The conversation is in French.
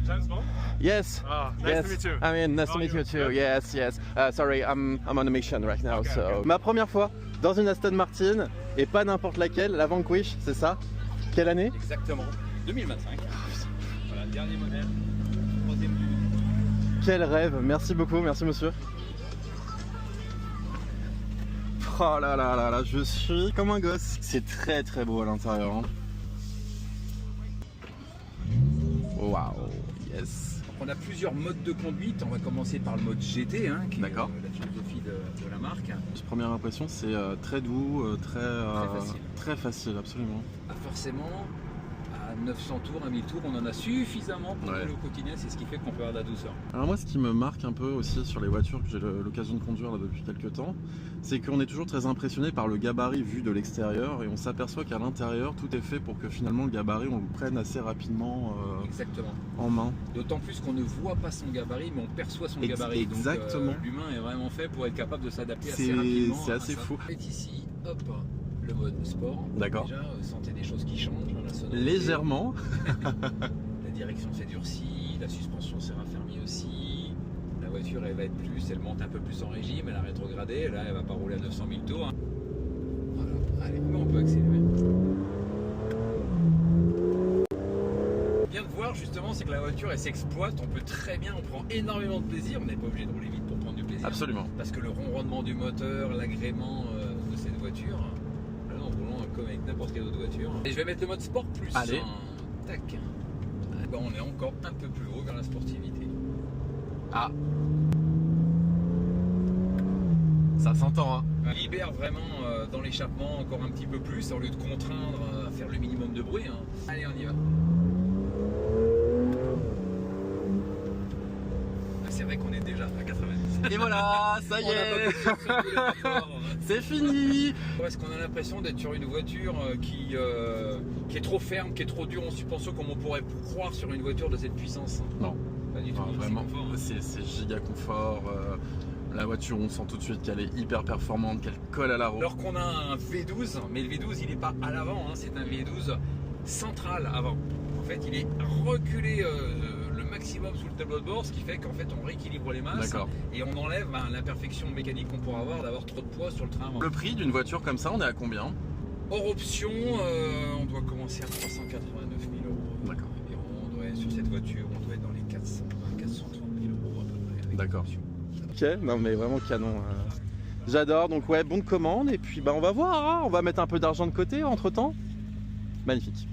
James Bond? Yes. Ah, nice yes. to meet you. I mean, nice to meet you too. Yes, yes. Sorry, I'm on a mission right now. Okay, so okay. ma première fois dans une Aston Martin et pas n'importe laquelle, la Vanquish, c'est ça? Quelle année? Exactement, 2025. Voilà, dernier modèle, troisième du. Quel rêve. Merci beaucoup, merci monsieur. Oh là là là là, je suis comme un gosse. C'est très très beau à l'intérieur. Hein. Waouh, yes. On a plusieurs modes de conduite. On va commencer par le mode GT, hein, qui est D'accord. la philosophie de la marque. Première impression, c'est très doux, facile. très facile, absolument. Ah, forcément, à 900 tours, à 1000 tours, on en a suffisamment pour rouler au quotidien. C'est ce qui fait qu'on peut avoir de la douceur. Alors moi, ce qui me marque un peu aussi sur les voitures que j'ai l'occasion de conduire là, depuis quelques temps, c'est qu'on est toujours très impressionné par le gabarit vu de l'extérieur et on s'aperçoit qu'à l'intérieur, tout est fait pour que finalement le gabarit, on le prenne assez rapidement Exactement. en main. D'autant plus qu'on ne voit pas son gabarit, mais on perçoit son gabarit. Exactement. Donc l'humain est vraiment fait pour être capable de s'adapter assez rapidement. C'est assez à ça. fou. Et ici, hop, le mode sport. D'accord. Déjà, sentez des choses qui changent dans la sonorité. Légèrement. La direction s'est durcie, la suspension s'est raffermie aussi. La voiture, elle va être plus, elle monte un peu plus en régime, elle a rétrogradé. Là, elle va pas rouler à 900 000 tours. Voilà, allez, on peut accélérer. Bien de voir justement, c'est que la voiture, elle s'exploite. On peut très bien, on prend énormément de plaisir. On n'est pas obligé de rouler vite pour prendre du plaisir. Absolument. Parce que le ronronnement du moteur, l'agrément de cette voiture, là, en roulant comme avec n'importe quelle autre voiture. Et je vais mettre le mode sport plus. Allez. Tac. Eh ben, on est encore un peu plus haut vers la sportivité. Ah. Ça s'entend, hein. On libère vraiment dans l'échappement encore un petit peu plus au lieu de contraindre à faire le minimum de bruit. Hein. Allez, on y va. Ah, c'est vrai qu'on est déjà à 90. Et voilà, ça y est. C'est fini. Est-ce qu'on a l'impression d'être sur une voiture qui est trop ferme, qui est trop dure en suspension comme on pourrait croire sur une voiture de cette puissance? Non. Pas du tout. Non, vraiment, C'est confort, hein. c'est giga confort. La voiture, on sent tout de suite qu'elle est hyper performante, qu'elle colle à la roue. Alors qu'on a un V12, mais le V12 il n'est pas à l'avant, hein, c'est un V12 central avant. En fait, il est reculé le maximum sous le tableau de bord, ce qui fait qu'en fait on rééquilibre les masses et on enlève l'imperfection mécanique qu'on pourrait avoir d'avoir trop de poids sur le train avant. Le prix d'une voiture comme ça, on est à combien? Hors option, on doit commencer à 389 000 euros. D'accord. On doit être sur cette voiture, on doit être dans les 420 430 000 euros à peu près. D'accord. Ok, non mais vraiment canon. J'adore, donc ouais, bon de commande et puis bah on va voir, hein, on va mettre un peu d'argent de côté entre temps. Magnifique.